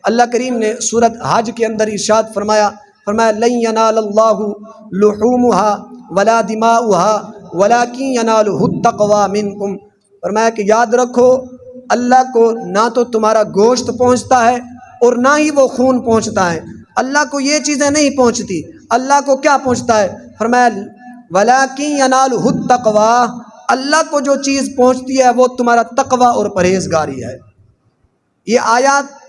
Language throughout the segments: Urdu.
اللہ کریم نے سورۃ حج کے اندر ارشاد فرمایا لن ینال اللہ لحومها ولا دماؤها ولکن ینالہ التقوی منکم، فرمایا کہ یاد رکھو اللہ کو نہ تو تمہارا گوشت پہنچتا ہے اور نہ ہی وہ خون پہنچتا ہے، اللہ کو یہ چیزیں نہیں پہنچتی۔ اللہ کو کیا پہنچتا ہے؟ فرمایا وَلَٰكِن يَنَالُهُ التَّقْوَىٰ، اللہ کو جو چیز پہنچتی ہے وہ تمہارا تقوی اور پرہیزگاری ہے۔ یہ آیات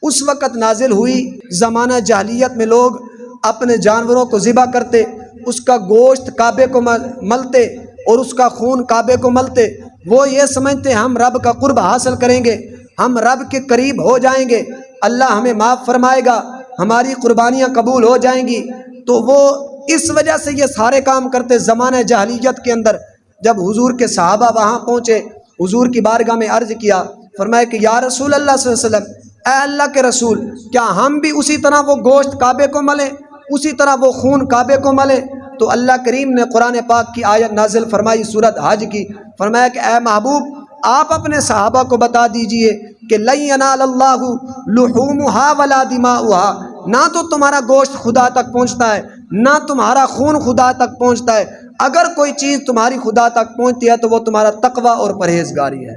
اس وقت نازل ہوئی زمانہ جاہلیت میں لوگ اپنے جانوروں کو ذبح کرتے، اس کا گوشت کعبے کو ملتے اور اس کا خون کعبے کو ملتے، وہ یہ سمجھتے ہم رب کا قرب حاصل کریں گے، ہم رب کے قریب ہو جائیں گے، اللہ ہمیں معاف فرمائے گا، ہماری قربانیاں قبول ہو جائیں گی۔ تو وہ اس وجہ سے یہ سارے کام کرتے زمانہ جاہلیت کے اندر۔ جب حضور کے صحابہ وہاں پہنچے، حضور کی بارگاہ میں عرض کیا، فرمایا کہ یا رسول اللہ صلی اللہ علیہ وسلم، اے اللہ کے رسول، کیا ہم بھی اسی طرح وہ گوشت کعبے کو ملیں، اسی طرح وہ خون کعبے کو ملیں؟ تو اللہ کریم نے قرآن پاک کی آیت نازل فرمائی سورۃ حج کی، فرمایا کہ اے محبوب آپ اپنے صحابہ کو بتا دیجئے کہ لن ینال اللہ لحومها ولا دماؤها، نہ تو تمہارا گوشت خدا تک پہنچتا ہے نہ تمہارا خون خدا تک پہنچتا ہے، اگر کوئی چیز تمہاری خدا تک پہنچتی ہے تو وہ تمہارا تقوی اور پرہیزگاری ہے۔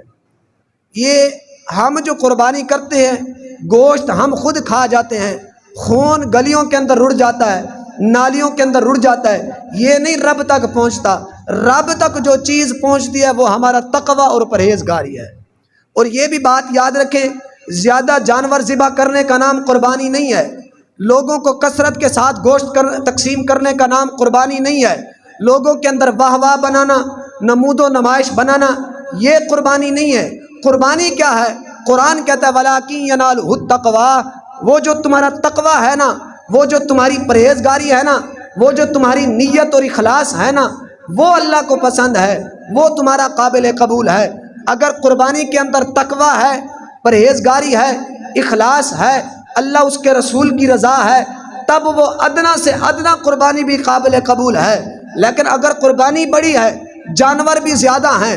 یہ ہم جو قربانی کرتے ہیں، گوشت ہم خود کھا جاتے ہیں، خون گلیوں کے اندر رڑ جاتا ہے، نالیوں کے اندر رڑ جاتا ہے، یہ نہیں رب تک پہنچتا۔ رب تک جو چیز پہنچتی ہے وہ ہمارا تقوی اور پرہیزگاری ہے۔ اور یہ بھی بات یاد رکھیں، زیادہ جانور ذبح کرنے کا نام قربانی نہیں ہے، لوگوں کو کثرت کے ساتھ گوشت تقسیم کرنے کا نام قربانی نہیں ہے، لوگوں کے اندر واہ واہ بنانا، نمود و نمائش بنانا، یہ قربانی نہیں ہے۔ قربانی کیا ہے؟ قرآن کہتا ہے وَلَٰكِن يَنَالُهُ التَّقْوَىٰ، وہ جو تمہارا تقوی ہے نا، وہ جو تمہاری پرہیزگاری ہے نا، وہ جو تمہاری نیت اور اخلاص ہے نا، وہ اللہ کو پسند ہے، وہ تمہارا قابل قبول ہے۔ اگر قربانی کے اندر تقوی ہے، پرہیزگاری ہے، اخلاص ہے، اللہ اس کے رسول کی رضا ہے، تب وہ ادنا سے ادنا قربانی بھی قابل قبول ہے۔ لیکن اگر قربانی بڑی ہے، جانور بھی زیادہ ہیں،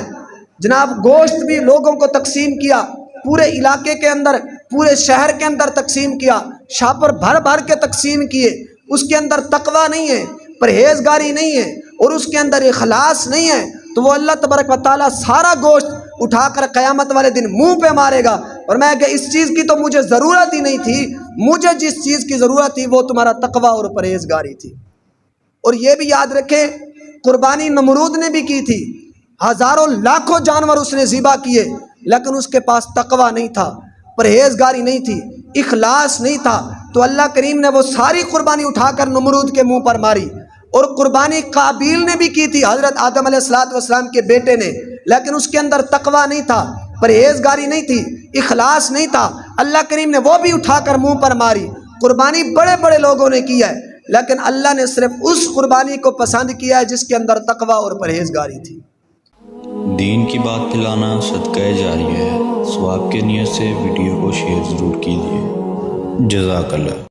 جناب گوشت بھی لوگوں کو تقسیم کیا، پورے علاقے کے اندر، پورے شہر کے اندر تقسیم کیا، شاپر بھر بھر کے تقسیم کیے، اس کے اندر تقوی نہیں ہے، پرہیزگاری نہیں ہے اور اس کے اندر اخلاص نہیں ہے، تو وہ اللہ تبارک و تعالیٰ سارا گوشت اٹھا کر قیامت والے دن منہ پہ مارے گا، اور میں کہ اس چیز کی تو مجھے ضرورت ہی نہیں تھی، مجھے جس چیز کی ضرورت تھی وہ تمہارا تقوی اور پرہیزگاری تھی۔ اور یہ بھی یاد رکھیں، قربانی نمرود نے بھی کی تھی، ہزاروں لاکھوں جانور اس نے ذبح کیے، لیکن اس کے پاس تقوی نہیں تھا، پرہیزگاری نہیں تھی، اخلاص نہیں تھا، تو اللہ کریم نے وہ ساری قربانی اٹھا کر نمرود کے منہ پر ماری۔ اور قربانی قابیل نے بھی کی تھی، حضرت آدم علیہ السلام کے بیٹے نے، لیکن اس کے اندر تقوی نہیں تھا، پرہیزگاری نہیں تھی، اخلاص نہیں تھا، اللہ کریم نے وہ بھی اٹھا کر منہ پر ماری۔ قربانی بڑے بڑے لوگوں نے کی ہے، لیکن اللہ نے صرف اس قربانی کو پسند کیا ہے جس کے اندر تقوی اور پرہیزگاری تھی۔ دین کی بات پھیلانا صدقہ جاریہ ہے، ثواب کے نیت سے ویڈیو کو شیئر ضرور کیجیے۔ جزاک اللہ۔